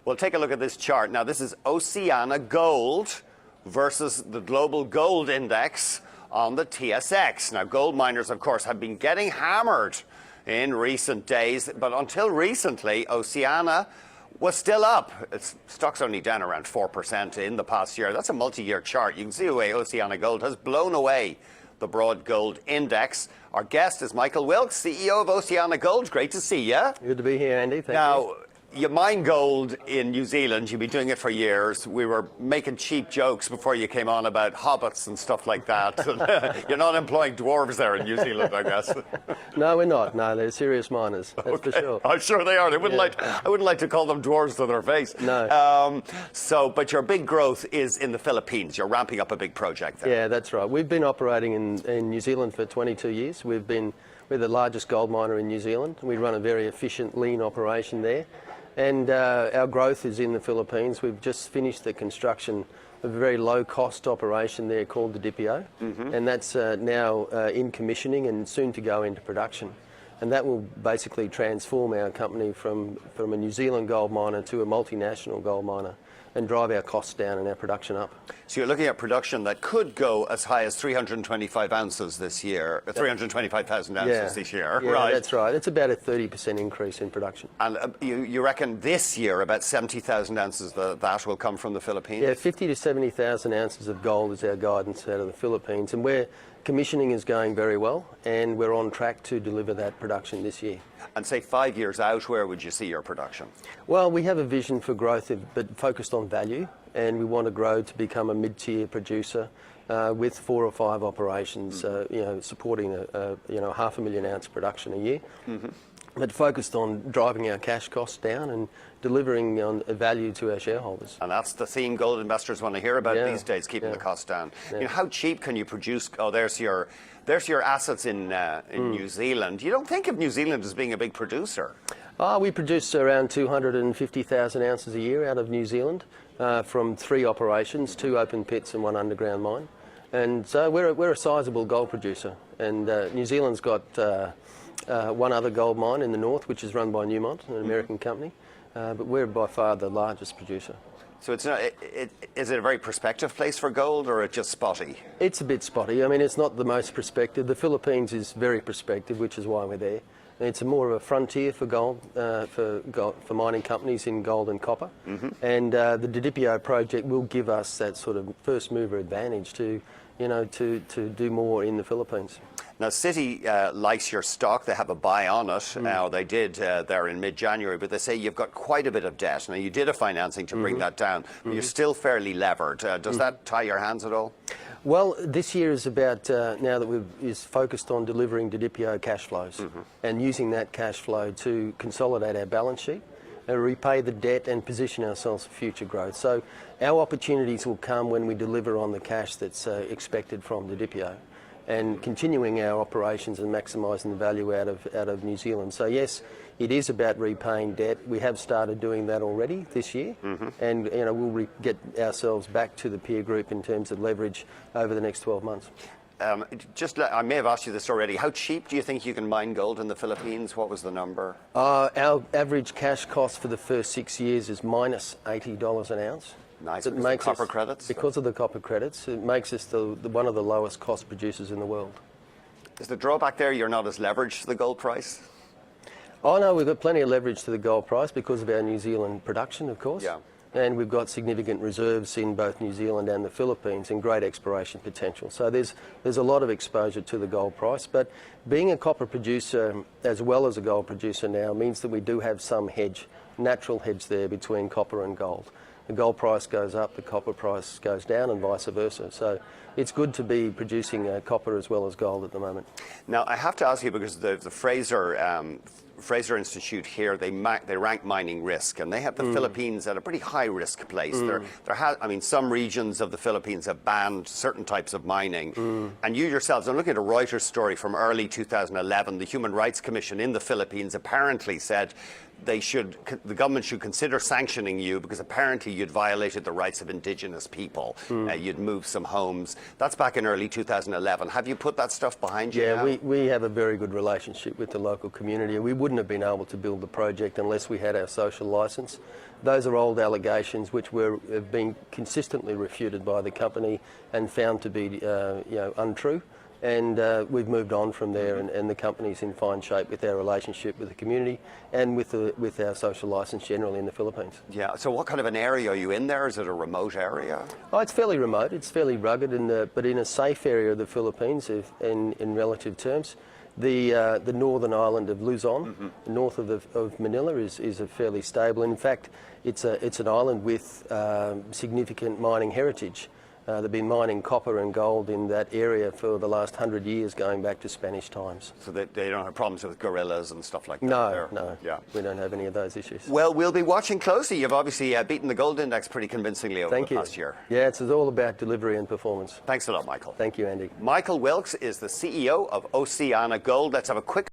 Well, take a look at this chart. Now, this is OceanaGold versus the global gold index on the TSX. Now, gold miners, of course, have been getting hammered in recent days, but until recently, Oceana was still up. Its stock's only down around 4% in the past year. That's a multi-year chart. You can see the way OceanaGold has blown away the broad gold index. Our guest is Michael Wilkes, CEO of OceanaGold. Great to see you. Good to be here, Andy. Thank you. You mine gold in New Zealand. You've been doing it for years. We were making cheap jokes before you came on about hobbits and stuff like that. You're not employing dwarves there in New Zealand, I guess. No, we're not. No, they're serious miners. That's for sure. I'm sure they are. They wouldn't I wouldn't like to call them dwarves to their face. No. But your big growth is in the Philippines. You're ramping up a big project there. Yeah, that's right. We've been operating in New Zealand for 22 years. We're the largest gold miner in New Zealand. We run a very efficient, lean operation there. And our growth is in the Philippines. We've just finished the construction of a very low-cost operation there called the Didipio, and that's now in commissioning and soon to go into production. And that will basically transform our company from a New Zealand gold miner to a multinational gold miner and drive our costs down and our production up. So you're looking at production that could go as high as 325 ounces this year, 325,000 ounces this year, yeah, right? That's right. It's about a 30% increase in production. And you reckon this year about 70,000 ounces that will come from the Philippines? Yeah, 50 to 70,000 ounces of gold is our guidance out of the Philippines, and commissioning is going very well, and we're on track to deliver that production this year. And say 5 years out, where would you see your production? Well, we have a vision for growth, but focused on value, and we want to grow to become a mid-tier producer with 4 or 5 operations, supporting a 500,000 ounce production a year. But focused on driving our cash costs down and delivering on value to our shareholders. And that's the theme gold investors want to hear about these days, keeping the costs down. You know, how cheap can you produce? Oh, there's your assets in New Zealand. You don't think of New Zealand as being a big producer? We produce around 250,000 ounces a year out of New Zealand from 3 operations, 2 open pits and 1 underground mine. And so we're a sizable gold producer. And New Zealand's got 1 other gold mine in the north, which is run by Newmont, an American company, but we're by far the largest producer. So it's not, is it a very prospective place for gold, or it's just spotty? It's a bit spotty. I mean, it's not the most prospective. The Philippines is very prospective, which is why we're there. It's more of a frontier for gold, for mining companies in gold and copper. And the Didipio project will give us that sort of first mover advantage to do more in the Philippines. Now, Citi likes your stock. They have a buy on it. Now, they did there in mid-January, but they say you've got quite a bit of debt. Now, you did a financing to bring that down, but you're still fairly levered. Does that tie your hands at all? Well, this year is about, now that is focused on delivering Didipio cash flows and using that cash flow to consolidate our balance sheet, repay the debt and position ourselves for future growth. So our opportunities will come when we deliver on the cash that's expected from Didipio, and continuing our operations and maximising the value out of New Zealand. So yes, it is about repaying debt. We have started doing that already this year, and we'll get ourselves back to the peer group in terms of leverage over the next 12 months. I may have asked you this already. How cheap do you think you can mine gold in the Philippines? What was the number? Our average cash cost for the first 6 years is minus $80 an ounce. Nice. Because of copper credits? Because of the copper credits, it makes us one of the lowest cost producers in the world. Is the drawback there you're not as leveraged to the gold price? Oh no, we've got plenty of leverage to the gold price because of our New Zealand production, of course. Yeah. And we've got significant reserves in both New Zealand and the Philippines and great exploration potential. So there's a lot of exposure to the gold price. But being a copper producer as well as a gold producer now means that we do have some hedge, natural hedge there between copper and gold. The gold price goes up, the copper price goes down, and vice versa. So it's good to be producing copper as well as gold at the moment. Now, I have to ask you, because the Fraser Institute here, they rank mining risk, and they have the Philippines at a pretty high risk place. Some regions of the Philippines have banned certain types of mining, and you yourselves, I'm looking at a Reuters story from early 2011, the Human Rights Commission in the Philippines apparently said the government should consider sanctioning you because apparently you'd violated the rights of indigenous people. You'd moved some homes. That's back in early 2011. Have you put that stuff behind you now? Yeah, we have a very good relationship with the local community. We wouldn't have been able to build the project unless we had our social licence. Those are old allegations which have been consistently refuted by the company and found to be untrue. And we've moved on from there, and the company's in fine shape with our relationship with the community and with our social licence generally in the Philippines. Yeah, so what kind of an area are you in there? Is it a remote area? Oh, it's fairly remote, it's fairly rugged, but in a safe area of the Philippines in relative terms. The northern island of Luzon, north of Manila, is a fairly stable. In fact, it's an island with significant mining heritage. They've been mining copper and gold in that area for the last 100 years, going back to Spanish times. So they don't have problems with gorillas and stuff like that? No, yeah. We don't have any of those issues. Well, we'll be watching closely. You've obviously beaten the gold index pretty convincingly over the past year. Yeah, it's all about delivery and performance. Thanks a lot, Michael. Thank you, Andy. Michael Wilkes is the CEO of OceanaGold. Let's have a quick